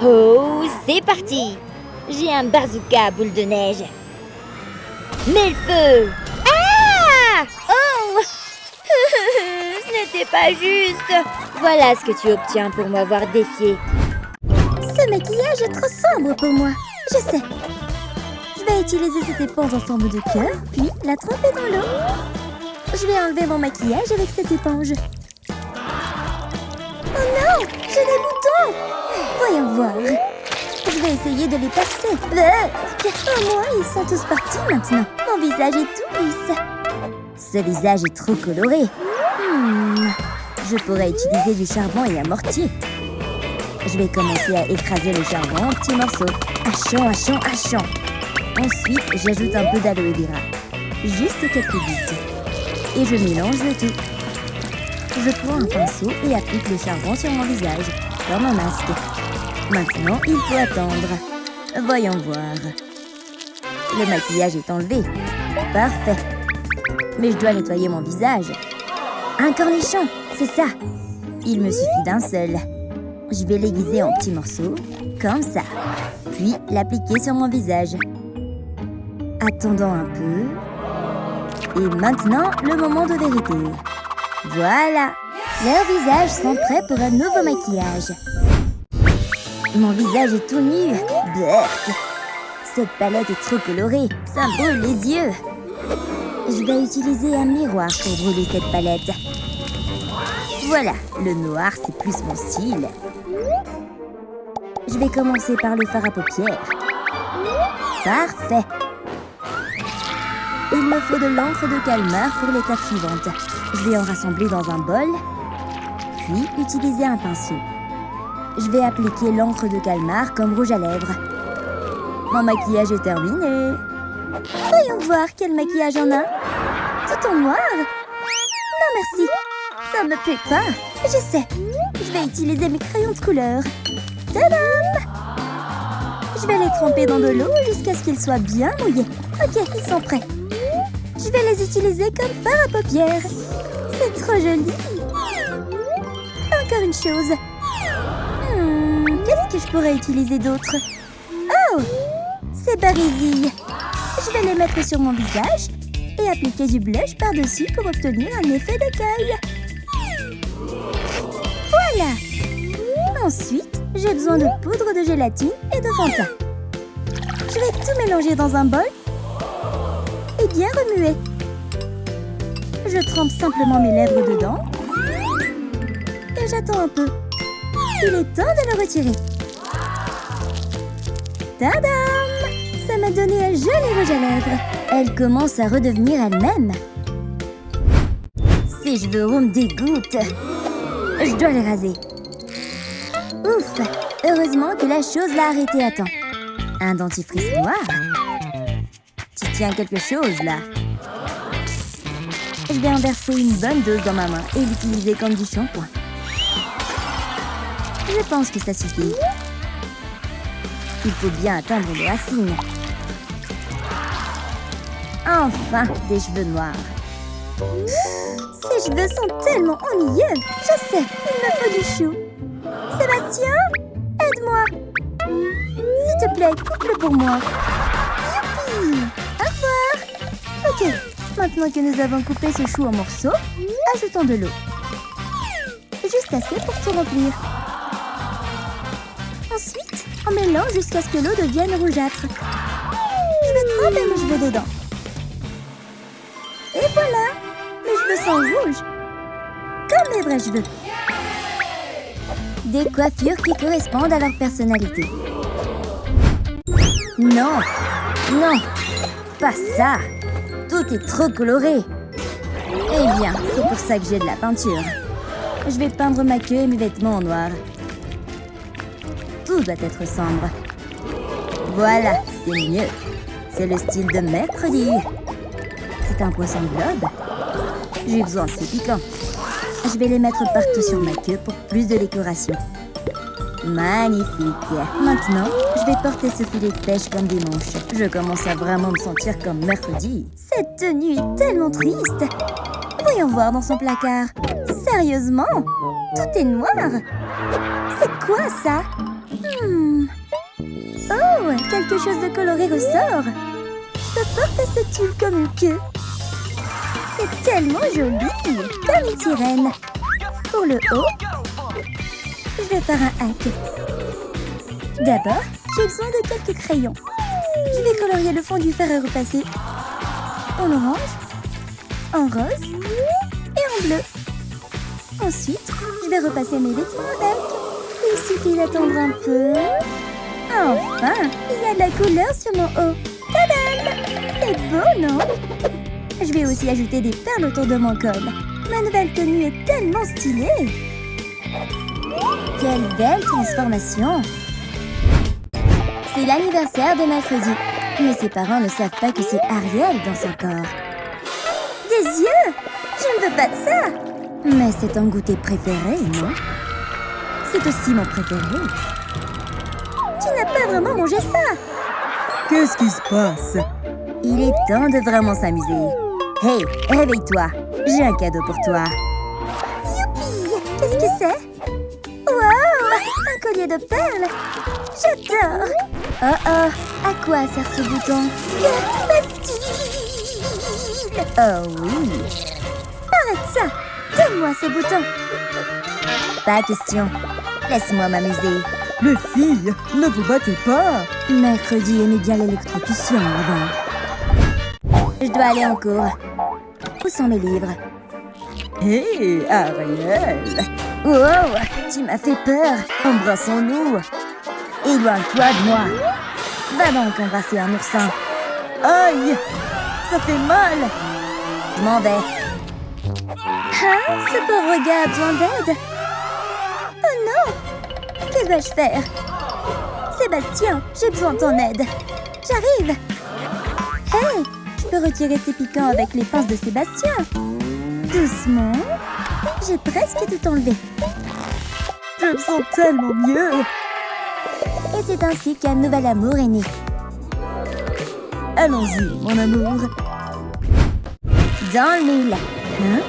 [SPEAKER 1] Oh, c'est parti! J'ai un bazooka à boules de neige. Mets le feu! Ah! Oh! Ce n'était pas juste! Voilà ce que tu obtiens pour m'avoir défié. Ce maquillage est trop sombre pour moi. Je sais. Je vais utiliser cette éponge en forme de cœur, puis la tremper dans l'eau. Je vais enlever mon maquillage avec cette éponge. Oh non! J'ai des boutons! Voyons voir. Je vais essayer de les percer. Oh moi, ils sont tous partis maintenant. Mon visage est tout lisse. Ce visage est trop coloré. Je pourrais utiliser du charbon et un mortier. Je vais commencer à écraser le charbon en petits morceaux. Hachant, hachant, hachant. Ensuite, j'ajoute un peu d'aloe vera. Juste quelques gouttes. Et je mélange le tout. Je prends un pinceau et applique le charbon sur mon visage, comme un masque. Maintenant, il faut attendre. Voyons voir. Le maquillage est enlevé. Parfait. Mais je dois nettoyer mon visage. Un cornichon, c'est ça. Il me suffit d'un seul. Je vais l'aiguiser en petits morceaux, comme ça. Puis l'appliquer sur mon visage. Attendons un peu. Et maintenant, le moment de vérité. Voilà. Leurs visages sont prêts pour un nouveau maquillage. Mon visage est tout nu. Blech. Cette palette est trop colorée. Ça me brûle les yeux. Je vais utiliser un miroir pour brûler cette palette. Voilà, le noir, c'est plus mon style. Je vais commencer par le fard à paupières. Parfait. Il me faut de l'encre de calmar pour l'étape suivante. Je vais en rassembler dans un bol, puis utiliser un pinceau. Je vais appliquer l'encre de calmar comme rouge à lèvres. Mon maquillage est terminé. Voyons voir quel maquillage on a. Tout en noir? Non merci, ça me plaît pas. Je sais, je vais utiliser mes crayons de couleur. Tadam! Je vais les tremper dans de l'eau jusqu'à ce qu'ils soient bien mouillés. Ok, ils sont prêts. Je vais les utiliser comme fard à paupières. C'est trop joli. Encore une chose. Qu'est-ce que je pourrais utiliser d'autre? Oh! Ces barésilles. Je vais les mettre sur mon visage et appliquer du blush par-dessus pour obtenir un effet d'écaille. Voilà! Ensuite, j'ai besoin de poudre de gélatine et de fond de teint. Je vais tout mélanger dans un bol et bien remuer. Je trempe simplement mes lèvres dedans et j'attends un peu. Il est temps de le retirer. Tadam! Ça m'a donné un joli rouge à lèvres. Elle commence à redevenir elle-même. Ces cheveux roux me dégoûtent. Je dois les raser. Ouf! Heureusement que la chose l'a arrêté à temps. Un dentifrice noir? Tu tiens quelque chose, là? Je vais en verser une bonne dose dans ma main et l'utiliser comme du shampoing. Je pense que ça suffit. Il faut bien atteindre les racines. Enfin, des cheveux noirs. Ces cheveux sont tellement ennuyeux. Je sais, il me faut du chou. Sébastien, aide-moi. S'il te plaît, coupe-le pour moi. Youpi! Au revoir. Ok, maintenant que nous avons coupé ce chou en morceaux, ajoutons de l'eau. Juste assez pour tout remplir. Ensuite, on mélange jusqu'à ce que l'eau devienne rougeâtre. Je vais tremper mes cheveux dedans. Et voilà, mes cheveux sont rouges. Comme mes vrais cheveux. Des coiffures qui correspondent à leur personnalité. Non, non, pas ça. Tout est trop coloré. Eh bien, c'est pour ça que j'ai de la peinture.
[SPEAKER 2] Je vais peindre ma queue et mes vêtements en noir. Tout doit être sombre. Voilà, c'est mieux. C'est le style de mercredi. C'est un poisson globe. J'ai besoin de ces piquants. Je vais les mettre partout sur ma queue pour plus de décoration. Magnifique. Maintenant, je vais porter ce filet de pêche comme dimanche. Je commence à vraiment me sentir comme mercredi. Cette tenue est tellement triste. Voyons voir dans son placard. Sérieusement? Tout est noir. C'est quoi ça? Oh, quelque chose de coloré ressort. Je peux porter ce tulle comme une queue. C'est tellement joli, comme une sirène. Pour le haut, je vais faire un hack. D'abord, j'ai besoin de quelques crayons. Je vais colorier le fond du fer à repasser en orange, en rose et en bleu. Ensuite, je vais repasser mes vêtements avec. Il suffit d'attendre un peu. Enfin, il y a de la couleur sur mon haut. Tadam! C'est beau, non? Je vais aussi ajouter des perles autour de mon col. Ma nouvelle tenue est tellement stylée. Quelle belle transformation! C'est l'anniversaire de mercredi. Mais ses parents ne savent pas que c'est Ariel dans son corps. Des yeux! Je ne veux pas de ça! Mais c'est ton goûter préféré, non? C'est aussi mon préféré. Tu n'as pas vraiment mangé ça! Qu'est-ce qui se passe?
[SPEAKER 1] Il est temps de vraiment s'amuser. Hey, réveille-toi. J'ai un cadeau pour toi. Youpi! Qu'est-ce que c'est? Wow! Un collier de perles! J'adore! Oh, à quoi sert ce bouton? Facile! Oh oui! Arrête ça! Donne-moi ce bouton! Pas question. Laisse-moi m'amuser.
[SPEAKER 2] Les filles, ne vous battez pas.
[SPEAKER 1] Mercredi aimait bien l'électrocution avant. Je dois aller en cours. Où sont mes livres?
[SPEAKER 2] Hé, Ariel!
[SPEAKER 1] Wow! Tu m'as fait peur! Embrassons-nous! Éloigne-toi de moi! Va donc embrasser un oursin!
[SPEAKER 2] Aïe! Ça fait mal!
[SPEAKER 1] Je m'en vais! Hein? Ce pauvre gars a besoin d'aide! Oh non! Que dois-je faire? Sébastien, j'ai besoin de ton aide! J'arrive! Hey! Je peux retirer ces piquants avec les pinces de Sébastien! Doucement! J'ai presque tout enlevé!
[SPEAKER 2] Je me sens tellement mieux!
[SPEAKER 1] Et c'est ainsi qu'un nouvel amour est né.
[SPEAKER 2] Allons-y, mon amour.
[SPEAKER 1] Dans le moule. Hein?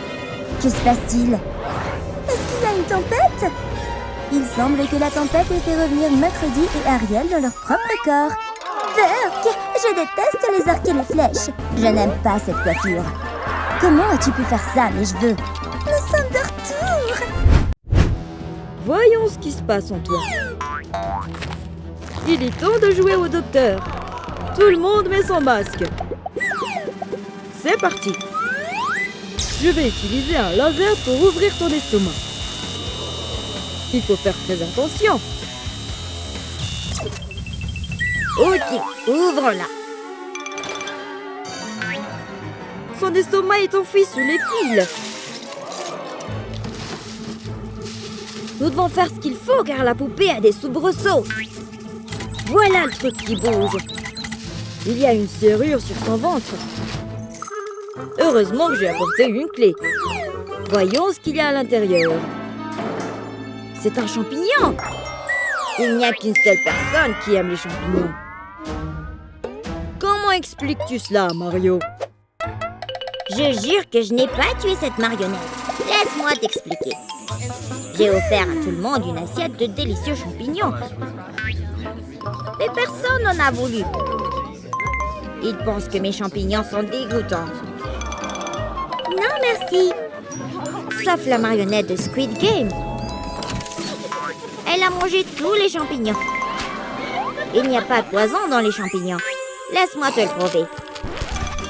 [SPEAKER 1] Que se passe-t-il? Est-ce qu'il y a une tempête? Il semble que la tempête ait fait revenir Mercredi et Ariel dans leur propre corps. Burk! Je déteste les arcs et les flèches. Je n'aime pas cette coiffure. Comment as-tu pu faire ça, mes cheveux? Nous sommes de retour!
[SPEAKER 2] Voyons ce qui se passe en toi. Il est temps de jouer au docteur. Tout le monde met son masque. C'est parti. Je vais utiliser un laser pour ouvrir ton estomac. Il faut faire très attention.
[SPEAKER 3] Ok, ouvre-la.
[SPEAKER 2] Son estomac est enfoui sous les fils.
[SPEAKER 3] Nous devons faire ce qu'il faut car la poupée a des soubresauts. Voilà le truc qui bouge.
[SPEAKER 2] Il y a une serrure sur son ventre. Heureusement que j'ai apporté une clé. Voyons ce qu'il y a à l'intérieur. C'est un champignon. Il n'y a qu'une seule personne qui aime les champignons. Comment expliques-tu cela, Mario?
[SPEAKER 4] Je jure que je n'ai pas tué cette marionnette. Laisse-moi t'expliquer. J'ai offert à tout le monde une assiette de délicieux champignons. Mais personne n'en a voulu. Ils pensent que mes champignons sont dégoûtants. Non, merci. Sauf la marionnette de Squid Game. Elle a mangé tous les champignons. Il n'y a pas de poison dans les champignons. Laisse-moi te le prouver.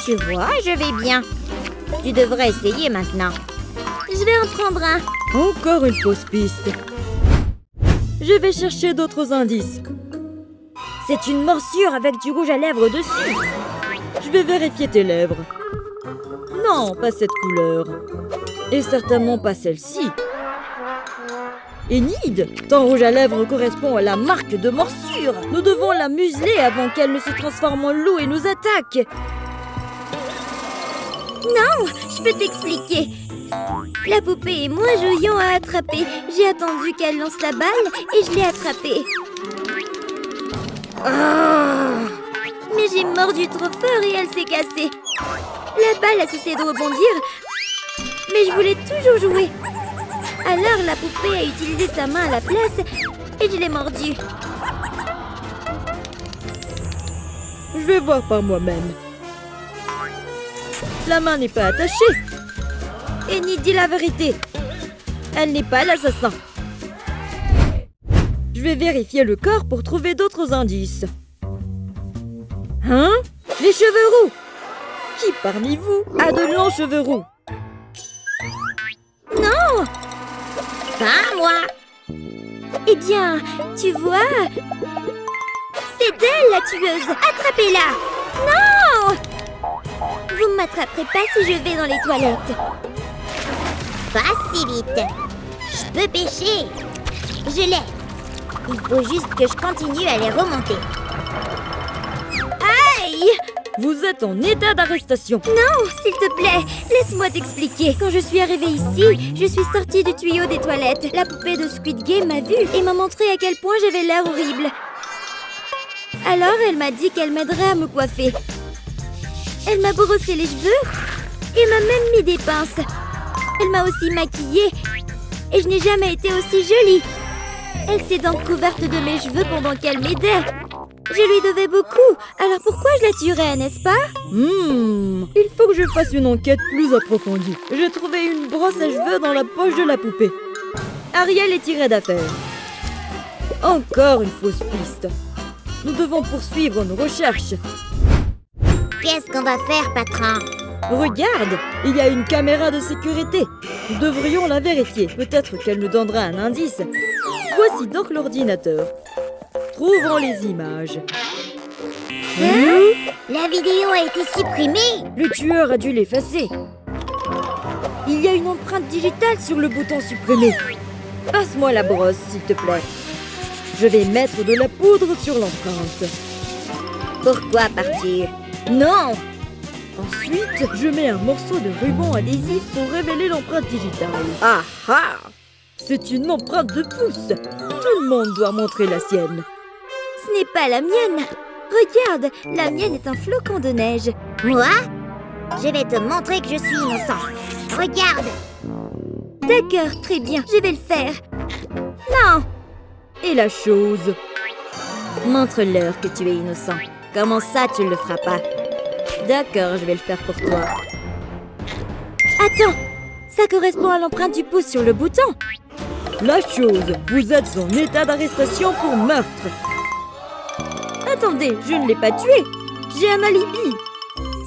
[SPEAKER 4] Tu vois, je vais bien. Tu devrais essayer maintenant. Je vais en prendre un.
[SPEAKER 2] Encore une fausse piste. Je vais chercher d'autres indices. C'est une morsure avec du rouge à lèvres dessus. Je vais vérifier tes lèvres. Non, pas cette couleur. Et certainement pas celle-ci. Enid, ton rouge à lèvres correspond à la marque de morsure. Nous devons la museler avant qu'elle ne se transforme en loup et nous attaque.
[SPEAKER 4] Non, je peux t'expliquer. La poupée et moi jouions à attraper. J'ai attendu qu'elle lance la balle et je l'ai attrapée. Mais j'ai mordu trop fort et elle s'est cassée. La balle a cessé de rebondir, mais je voulais toujours jouer. Alors la poupée a utilisé sa main à la place et je l'ai mordue.
[SPEAKER 2] Je vais voir par moi-même. La main n'est pas attachée. Enid dit la vérité. Elle n'est pas l'assassin. Je vais vérifier le corps pour trouver d'autres indices. Hein? Les cheveux roux! Qui parmi vous a de longs cheveux roux?
[SPEAKER 4] Non! Pas moi! Eh bien, tu vois... C'est elle la tueuse! Attrapez-la! Non! Vous ne m'attraperez pas si je vais dans les toilettes. Pas si vite. Je peux pêcher. Je l'ai. Il faut juste que je continue à les remonter. Aïe!
[SPEAKER 2] Vous êtes en état d'arrestation.
[SPEAKER 4] Non, s'il te plaît, laisse-moi t'expliquer. Quand je suis arrivée ici, je suis sortie du tuyau des toilettes. La poupée de Squid Game m'a vue et m'a montré à quel point j'avais l'air horrible. Alors, elle m'a dit qu'elle m'aiderait à me coiffer. Elle m'a brossé les cheveux et m'a même mis des pinces. Elle m'a aussi maquillée et je n'ai jamais été aussi jolie. Elle s'est donc couverte de mes cheveux pendant qu'elle m'aidait. Je lui devais beaucoup, alors pourquoi je la tuerais, n'est-ce pas?
[SPEAKER 2] Il faut que je fasse une enquête plus approfondie. J'ai trouvé une brosse à cheveux dans la poche de la poupée. Ariel est tirée d'affaire. Encore une fausse piste. Nous devons poursuivre nos recherches.
[SPEAKER 4] Qu'est-ce qu'on va faire, patron?
[SPEAKER 2] Regarde, il y a une caméra de sécurité. Nous devrions la vérifier. Peut-être qu'elle nous donnera un indice. Voici donc l'ordinateur. Trouvons les images.
[SPEAKER 4] La vidéo a été supprimée.
[SPEAKER 2] Le tueur a dû l'effacer. Il y a une empreinte digitale sur le bouton supprimer. Passe-moi la brosse, s'il te plaît. Je vais mettre de la poudre sur l'empreinte.
[SPEAKER 4] Pourquoi partir?
[SPEAKER 2] Non! Ensuite, je mets un morceau de ruban adhésif pour révéler l'empreinte digitale. Ah ah! C'est une empreinte de pouce. Tout le monde doit montrer la sienne.
[SPEAKER 4] Ce n'est pas la mienne. Regarde, la mienne est un flocon de neige. Moi? Je vais te montrer que je suis innocent. Regarde. D'accord, très bien, je vais le faire. Non!
[SPEAKER 2] Et la chose? Montre-leur que tu es innocent. Comment ça, tu ne le feras pas? D'accord, je vais le faire pour toi.
[SPEAKER 4] Attends, ça correspond à l'empreinte du pouce sur le bouton.
[SPEAKER 2] La chose, vous êtes en état d'arrestation pour meurtre. Attendez, je ne l'ai pas tué. J'ai un alibi.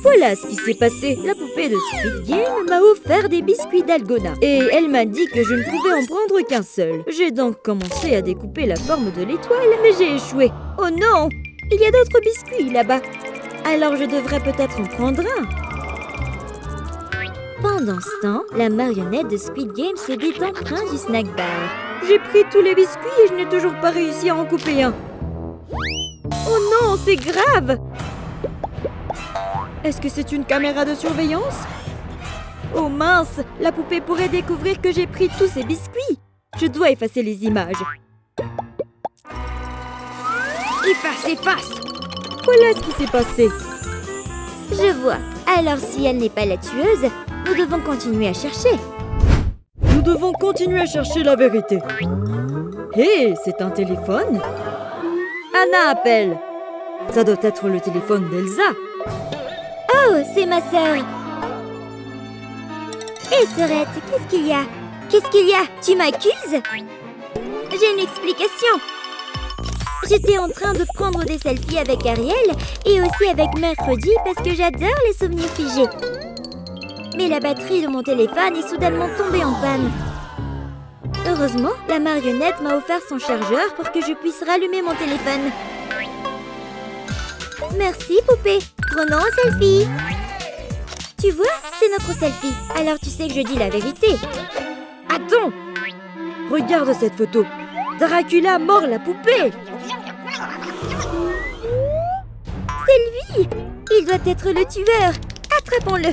[SPEAKER 2] Voilà ce qui s'est passé. La poupée de Squid Game m'a offert des biscuits d'Algona. Et elle m'a dit que je ne pouvais en prendre qu'un seul. J'ai donc commencé à découper la forme de l'étoile, mais j'ai échoué. Oh non! Il y a d'autres biscuits là-bas. Alors je devrais peut-être en prendre un. Pendant ce temps, la marionnette de Squid Game se détend près du snack bar. J'ai pris tous les biscuits et je n'ai toujours pas réussi à en couper un. Oh non, c'est grave! Est-ce que c'est une caméra de surveillance? Oh mince, la poupée pourrait découvrir que j'ai pris tous ces biscuits. Je dois effacer les images. Efface, efface! Voilà ce qui s'est passé.
[SPEAKER 4] Je vois. Alors si elle n'est pas la tueuse, nous devons continuer à chercher.
[SPEAKER 2] Nous devons continuer à chercher la vérité. Hé, c'est un téléphone? Anna appelle. Ça doit être le téléphone d'Elsa.
[SPEAKER 4] Oh, c'est ma sœur. Hé, sœurette, qu'est-ce qu'il y a? Qu'est-ce qu'il y a? Tu m'accuses? J'ai une explication. J'étais en train de prendre des selfies avec Ariel et aussi avec Mercredi parce que j'adore les souvenirs figés. Mais la batterie de mon téléphone est soudainement tombée en panne. Heureusement, la marionnette m'a offert son chargeur pour que je puisse rallumer mon téléphone. Merci, poupée. Prenons un selfie. Tu vois, c'est notre selfie. Alors tu sais que je dis la vérité.
[SPEAKER 2] Attends! Regarde cette photo. Dracula mord la poupée.
[SPEAKER 4] C'est lui! Il doit être le tueur. Attrapons-le.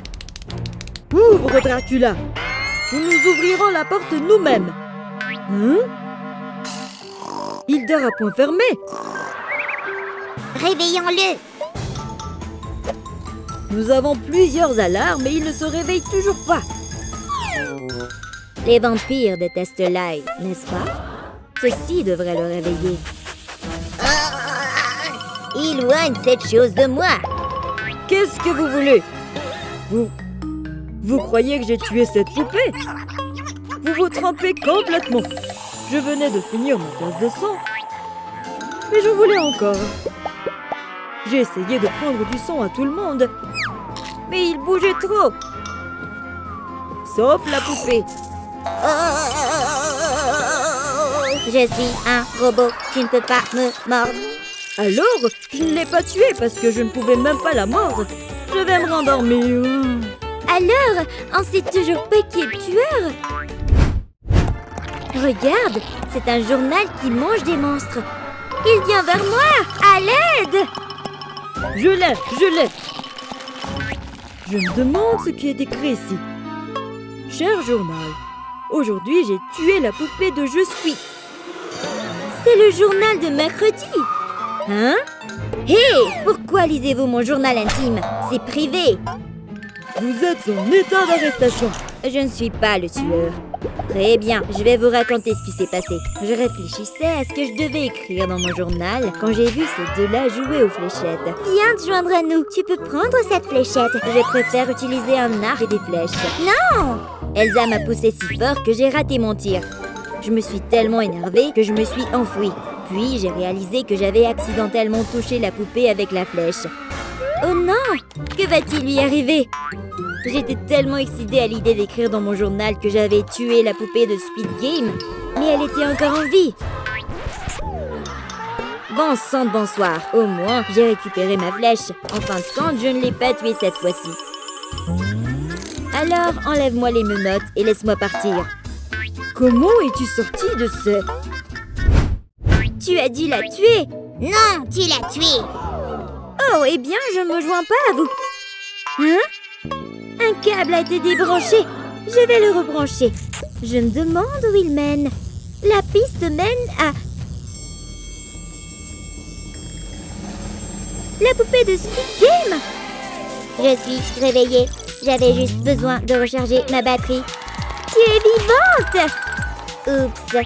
[SPEAKER 2] Ouvre, Dracula. Nous nous ouvrirons la porte nous-mêmes. Hein? Il dort à point fermé.
[SPEAKER 4] Réveillons-le.
[SPEAKER 2] Nous avons plusieurs alarmes et il ne se réveille toujours pas.
[SPEAKER 4] Les vampires détestent l'ail, n'est-ce pas? Ceci devrait le réveiller. Éloigne cette chose de moi.
[SPEAKER 2] Qu'est-ce que vous voulez? Vous croyez que j'ai tué cette poupée? Vous vous trompez complètement. Je venais de finir ma tasse de sang. Mais j'en voulais encore. J'ai essayé de prendre du sang à tout le monde. Mais il bougeait trop. Sauf la poupée.
[SPEAKER 4] Je suis un robot. Tu ne peux pas me mordre.
[SPEAKER 2] Alors, je ne l'ai pas tuée parce que je ne pouvais même pas la mordre. Je vais me rendormir.
[SPEAKER 4] Alors, on sait toujours pas qui est le tueur. Regarde, c'est un journal qui mange des monstres. Il vient vers moi. À l'aide!
[SPEAKER 2] Je l'ai. Je me demande ce qui est écrit ici. Cher journal, aujourd'hui j'ai tué la poupée de Je suis.
[SPEAKER 4] C'est le journal de mercredi.
[SPEAKER 2] Hein?
[SPEAKER 4] Hé, pourquoi lisez-vous mon journal intime? C'est privé.
[SPEAKER 2] Vous êtes en état d'arrestation.
[SPEAKER 4] Je ne suis pas le tueur. Très bien, je vais vous raconter ce qui s'est passé. Je réfléchissais à ce que je devais écrire dans mon journal quand j'ai vu ces deux-là jouer aux fléchettes. Viens te joindre à nous. Tu peux prendre cette fléchette. Je préfère utiliser un arc et des flèches. Non! Elsa m'a poussé si fort que j'ai raté mon tir. Je me suis tellement énervée que je me suis enfuie. Puis j'ai réalisé que j'avais accidentellement touché la poupée avec la flèche. Oh non! Que va-t-il lui arriver? J'étais tellement excitée à l'idée d'écrire dans mon journal que j'avais tué la poupée de Squid Game, mais elle était encore en vie. Bon sang de bonsoir, au moins j'ai récupéré ma flèche. En fin de compte, je ne l'ai pas tuée cette fois-ci. Alors enlève-moi les menottes et laisse-moi partir.
[SPEAKER 2] Comment es-tu sortie de ce...
[SPEAKER 4] Tu as dû la tuer. Non, tu l'as tuée. Oh, eh bien, je ne me joins pas à vous. Hein? Un câble a été débranché. Je vais le rebrancher. Je me demande où il mène. La piste mène à... La poupée de Squid Game. Je suis réveillée. J'avais juste besoin de recharger ma batterie. Tu es vivante. Oups,